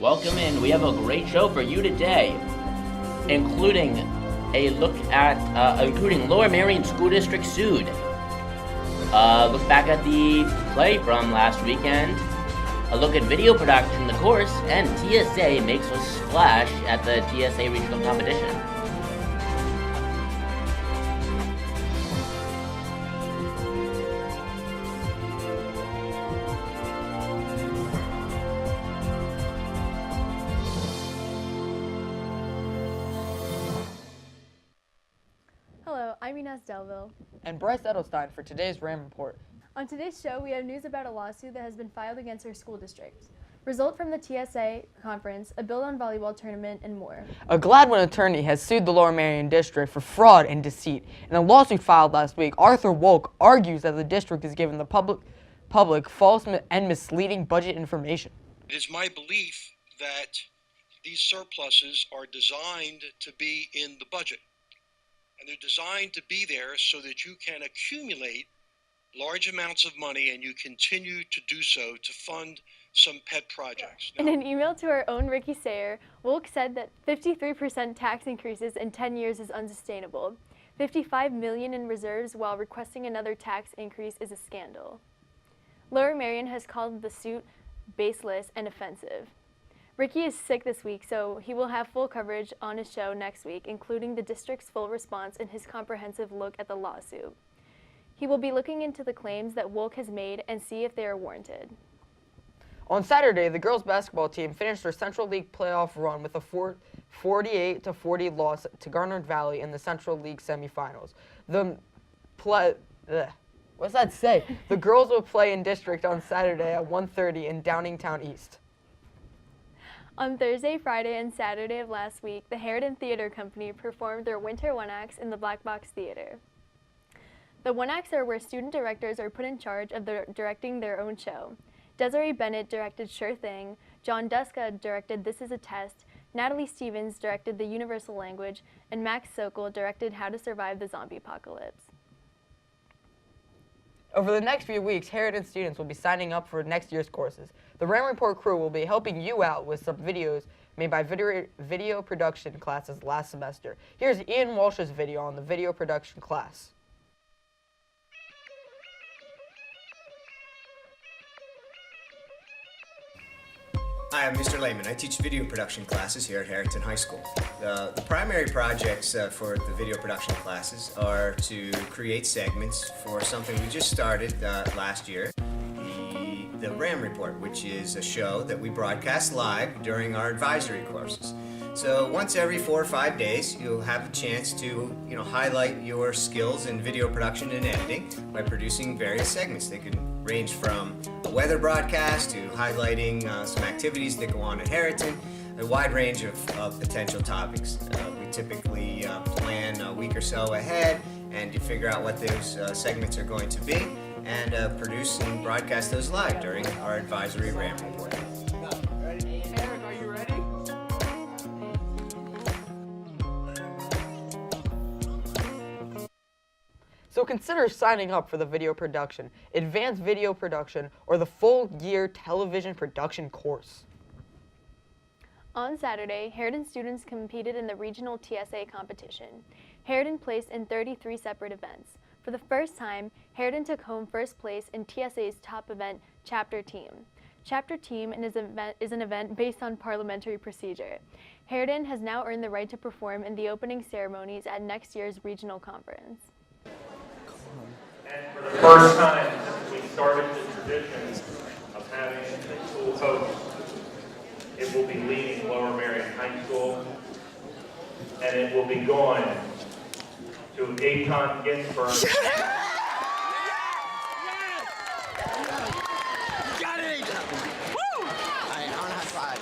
Welcome in. We have a great show for you today, including a look at including Lower Merion School District sued. Look back at the play from last weekend. A look at video production, the course, and TSA makes a splash at the TSA regional competition. Hello, I'm Inez Delville. And Bryce Edelstein for today's RAM Report. On today's show, we have news about a lawsuit that has been filed against our school district. Result from the TSA conference, a build on volleyball tournament, and more. A Gladwin attorney has sued the Lower Merion District for fraud and deceit. In a lawsuit filed last week, Arthur Wolk argues that the district has given the public false and misleading budget information. It is my belief that these surpluses are designed to be in the budget. And they're designed to be there so that you can accumulate large amounts of money and you continue to do so to fund some pet projects. In an email to our own Ricky Sayer, Wolk said that 53% tax increases in 10 years is unsustainable. $55 million in reserves while requesting another tax increase is a scandal. Lower Merion has called the suit baseless and offensive. Ricky is sick this week, so he will have full coverage on his show next week, including the district's full response and his comprehensive look at the lawsuit. He will be looking into the claims that Wolk has made and see if they are warranted. On Saturday, the girls' basketball team finished their Central League playoff run with a 48-40 loss to Garnet Valley in the Central League semifinals. The girls will play in district on Saturday at 1:30 in Downingtown East. On Thursday, Friday, and Saturday of last week, the Harriton Theater Company performed their winter one-acts in the Black Box Theater. The one-acts are where student directors are put in charge of directing their own show. Desiree Bennett directed Sure Thing, John Duska directed This Is a Test, Natalie Stevens directed The Universal Language, and Max Sokol directed How to Survive the Zombie Apocalypse. Over the next few weeks, Harriton students will be signing up for next year's courses. The RAM Report crew will be helping you out with some videos made by video production classes last semester. Here's Ian Walsh's video on the video production class. Hi, I'm Mr. Lehman. I teach video production classes here at Harriton High School. The primary projects for the video production classes are to create segments for something we just started last year, the RAM Report, which is a show that we broadcast live during our advisory courses. So once every 4 or 5 days, you'll have a chance to, highlight your skills in video production and editing by producing various segments. They can range from a weather broadcast to highlighting some activities that go on at Harriton, a wide range of potential topics. We typically plan a week or so ahead and you figure out what those segments are going to be and produce and broadcast those live during our advisory RAM Report. Eric, are you ready? So consider signing up for the video production, advanced video production, or the full-year television production course. On Saturday, Harriton students competed in the regional TSA competition. Harriton placed in 33 separate events. For the first time, Harriton took home first place in TSA's top event, Chapter Team. Chapter Team is an event based on parliamentary procedure. Harriton has now earned the right to perform in the opening ceremonies at next year's regional conference. And for the first time, we started the tradition of having a school host. It will be leading Lower Merion High School, and it will be going to Eitan Ginsberg. Got it! Woo! I want to high five.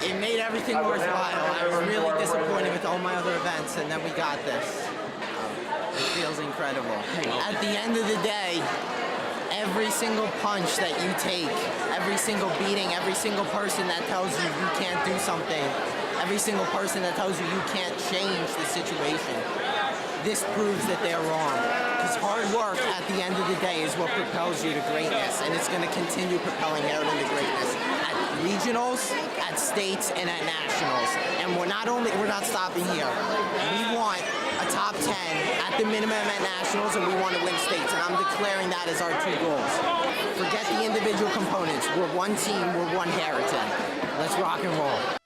It made everything worthwhile. I was really disappointed with all my other events, and then we got this. It feels incredible. At the end of the day, every single punch that you take, every single beating, every single person that tells you you can't do something, every single person that tells you you can't change the situation, this proves that they're wrong. Because hard work at the end of the day is what propels you to greatness, and it's going to continue propelling Harriton to greatness at regionals, at states, and at nationals. And we're not stopping here. We want a top 10 at the minimum at nationals, and we want to win states. And I'm declaring that as our 2 goals. Forget the individual components. We're one team. We're one Harriton. Let's rock and roll.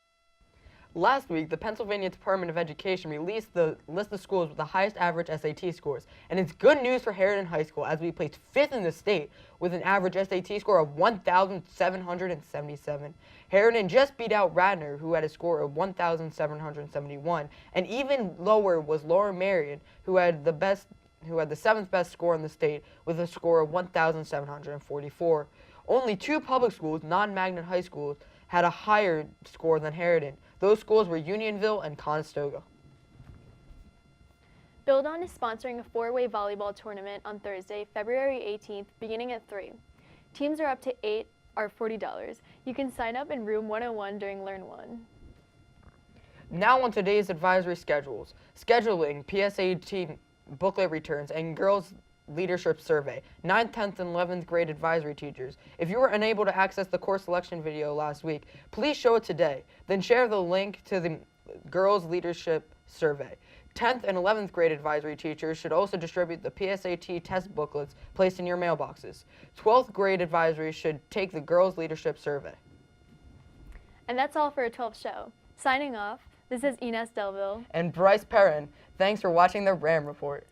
Last week, the Pennsylvania Department of Education released the list of schools with the highest average SAT scores. And it's good news for Harriton High School as we placed 5th in the state with an average SAT score of 1,777. Harriton just beat out Radnor, who had a score of 1,771. And even lower was Lower Merion, who had the 7th best score in the state with a score of 1,744. Only 2 public schools, non-magnet high schools, had a higher score than Harriton. Those schools were Unionville and Conestoga. Build On is sponsoring a 4-way volleyball tournament on Thursday, February 18th, beginning at 3. Teams are up to 8 are $40. You can sign up in room 101 during Learn 1. Now on today's advisory schedules. Scheduling, PSA team booklet returns, and girls leadership survey. 9th, 10th, and 11th grade advisory teachers. If you were unable to access the course selection video last week, please show it today. Then share the link to the girls leadership survey. 10th and 11th grade advisory teachers should also distribute the PSAT test booklets placed in your mailboxes. 12th grade advisory should take the girls leadership survey. And that's all for a 12th show. Signing off, this is Ines Delville And Bryce Perrin. Thanks for watching the RAM Report.